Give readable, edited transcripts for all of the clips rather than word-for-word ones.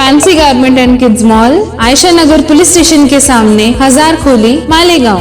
Fancy garment and kids mall, Ayesha Nagar police station के सामने, हजार खोली, मालेगांव।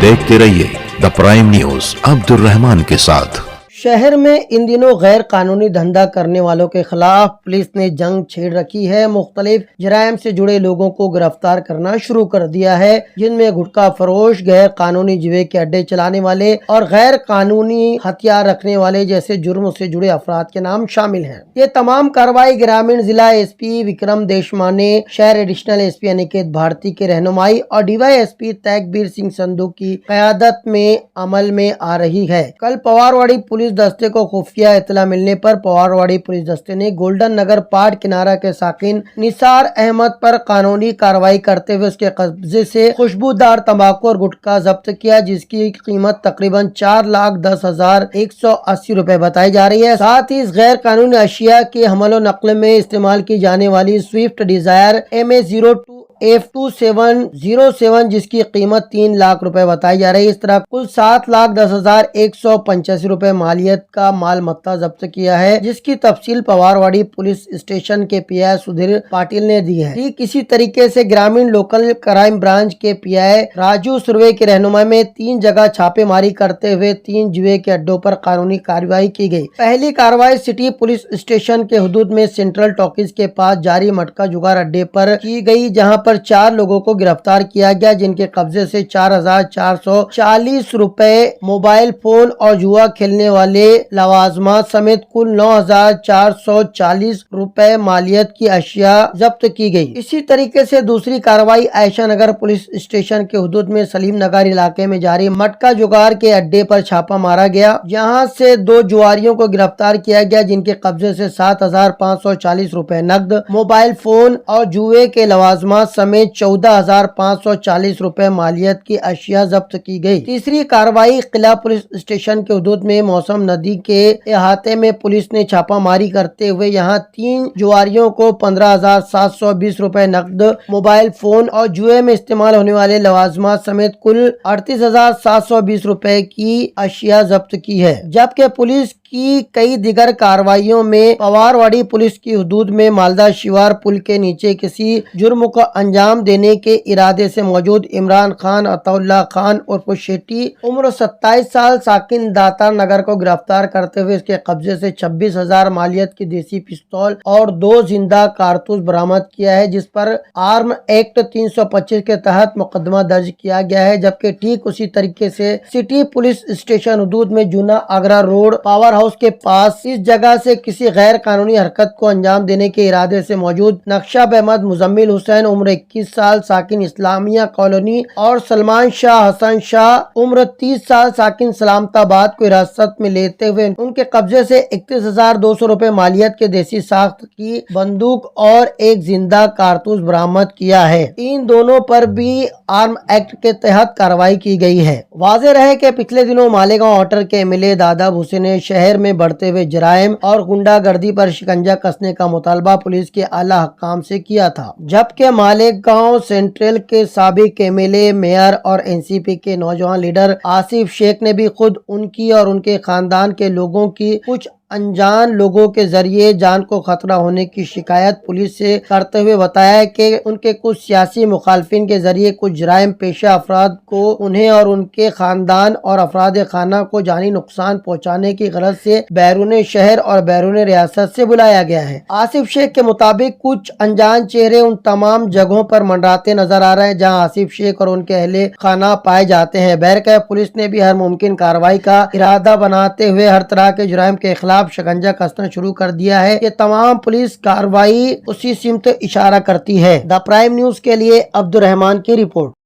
देखते रहिए the prime news Abdul Rahman के साथ। शहर में इन दिनों गैर कानूनी धंधा करने वालों के खिलाफ पुलिस ने जंग छेड़ रखी है। मुख्तलिफ जराइम से जुड़े लोगों को गिरफ्तार करना शुरू कर दिया है, जिनमें गुटखा फरोश, गैर कानूनी जुए के अड्डे चलाने वाले और गैर कानूनी हथियार रखने वाले जैसे जुर्म से जुड़े अफराद के नाम शामिल हैं। ये तमाम कार्रवाई ग्रामीण जिला एसपी विक्रम देशमाने, शहर एडिशनल एसपी अनिकेत भारती के रहनुमाई और डीवाईएसपी तैगबीर सिंह संधू की क़यादत में अमल में आ रही है। कल पवारवाड़ी पुलिस दस्ते को खुफिया इत्तला मिलने पर पवारवाड़ी पुलिस दस्ते ने गोल्डन नगर पाट किनारा के साकिन निसार अहमद पर कानूनी कार्रवाई करते हुए उसके कब्जे से खुशबूदार तंबाकू और गुटखा जब्त किया, जिसकी कीमत तकरीबन 4,10,180 रुपए बताई जा रही है। साथ ही इस गैर कानूनी अशिया के हमलो नकल में इस्तेमाल की जाने वाली स्विफ्ट डिजायर MA02 F2707 जिसकी कीमत 3 लाख रुपए बताई जा रही है। इस तरह कुल 7,10,185 रुपए मालियत का माल मत्ता जब्त किया है, जिसकी तफसील पवारवाड़ी पुलिस स्टेशन के PI सुधीर पाटिल ने दी है। ठीक इसी तरीके से ग्रामीण लोकल क्राइम ब्रांच के PI राजू सुरवे की रहनुमाई में 3 जगह छापेमारी करते हुए 3 जुए के अड्डों पर कानूनी कार्रवाई की गई। पहली कार्रवाई सिटी पुलिस स्टेशन के हुदूद में सेंट्रल टॉकीज के पास जारी मटका जुगार अड्डे पर की गई, जहां पर 4 लोगों को गिरफ्तार किया गया, जिनके कब्जे से 4,440 रुपए, मोबाइल फोन और जुआ खेलने वाले लवाजमात समेत कुल 9,440 रुपए मालियत की अशिया जब्त की गई। इसी तरीके से दूसरी कार्रवाई आयशा नगर पुलिस स्टेशन के हुदूद में सलीम नगर इलाके में जारी मटका जुगार के अड्डे पर छापा मारा गया, जहां से 2 जुआरियों को गिरफ्तार किया गया, जिनके कब्जे से 7,540 रुपए नकद, मोबाइल फोन और जुए के लवाजमात समेत 14,540 रुपए मालियत की अशिया जब्त की गई। तीसरी कार्रवाई किला पुलिस स्टेशन के हुदूद में मौसम नदी के इहाते में पुलिस ने छापामारी करते हुए यहां 3 जुआरियों को 15,720 रुपए नकद, मोबाइल फोन और जुए में इस्तेमाल होने वाले लवाजमात समेत कुल 38,720 रुपए की अशिया जब्त की है। जबकि पुलिस की कई दिगर कार्रवाइयों में पवारवाड़ी पुलिस की हुदूद में मालदा शिवार पुल के नीचे किसी जुर्म को अंजाम देने के इरादे से मौजूद इमरान खान अताउल्ला खान उर्फ शेट्टी उम्र 27 साल साकिन दातार नगर को गिरफ्तार करते हुए इसके कब्जे से 26,000 मालियत की देसी पिस्तौल और 2 जिंदा कारतूस बरामद किया है, जिस पर आर्म एक्ट 325 के तहत मुकदमा दर्ज किया गया है। जबकि ठीक उसी तरीके से सिटी पुलिस स्टेशन हुदूद में जूना आगरा रोड पावर हाउस के पास इस जगह से किसी गैर कानूनी हरकत को अंजाम देने के इरादे से मौजूद नक्शब अहमद मुजम्मिल हुसैन उम्र 21 साल साकिन इस्लामिया कॉलोनी और सलमान शाह हसन शाह उम्र 30 साल साकिन सलामताबाद को हिरासत में लेते हुए उनके कब्जे से 31,200 रुपए मालियत के देसी साख्त की बंदूक और 1 जिंदा कारतूस बरामद किया है। इन दोनों पर भी आर्म एक्ट के तहत कार्रवाई की गई है। वाज़ेह रहे कि पिछले दिनों मालेगांव आउटर के MLA दादा भूसे ने शहर में बढ़ते हुए जराइम और गुंडागर्दी पर शिकंजा कसने का मुतालबा पुलिस के आला हकाम से किया था, जबकि मालेगांव सेंट्रल के साबिक MLA, मेयर और NCP के नौजवान लीडर आसिफ शेख ने भी खुद उनकी और उनके खानदान के लोगों की कुछ अनजान लोगों के जरिए जान को खतरा होने की शिकायत पुलिस से करते हुए बताया कि उनके कुछ सियासी मुखालफिन के जरिए कुछ जराइम पेशा अफराद को उन्हें और उनके खानदान और अफराद खाना को जानी नुकसान पहुंचाने की गरज से बैरून शहर और बैरून रियासत से बुलाया गया है। आसिफ शेख के मुताबिक कुछ अनजान चेहरे उन तमाम जगहों पर मंडराते नजर आ रहे हैं जहाँ आसिफ शेख और उनके अहले खाना पाए जाते हैं। बहरकैफ पुलिस ने भी हर मुमकिन कार्रवाई का इरादा बनाते हुए हर तरह के जुराइम के खिलाफ शिकंजा कसना शुरू कर दिया है। ये तमाम पुलिस कार्रवाई उसी सिमत इशारा करती है। द प्राइम न्यूज के लिए अब्दुल रहमान की रिपोर्ट।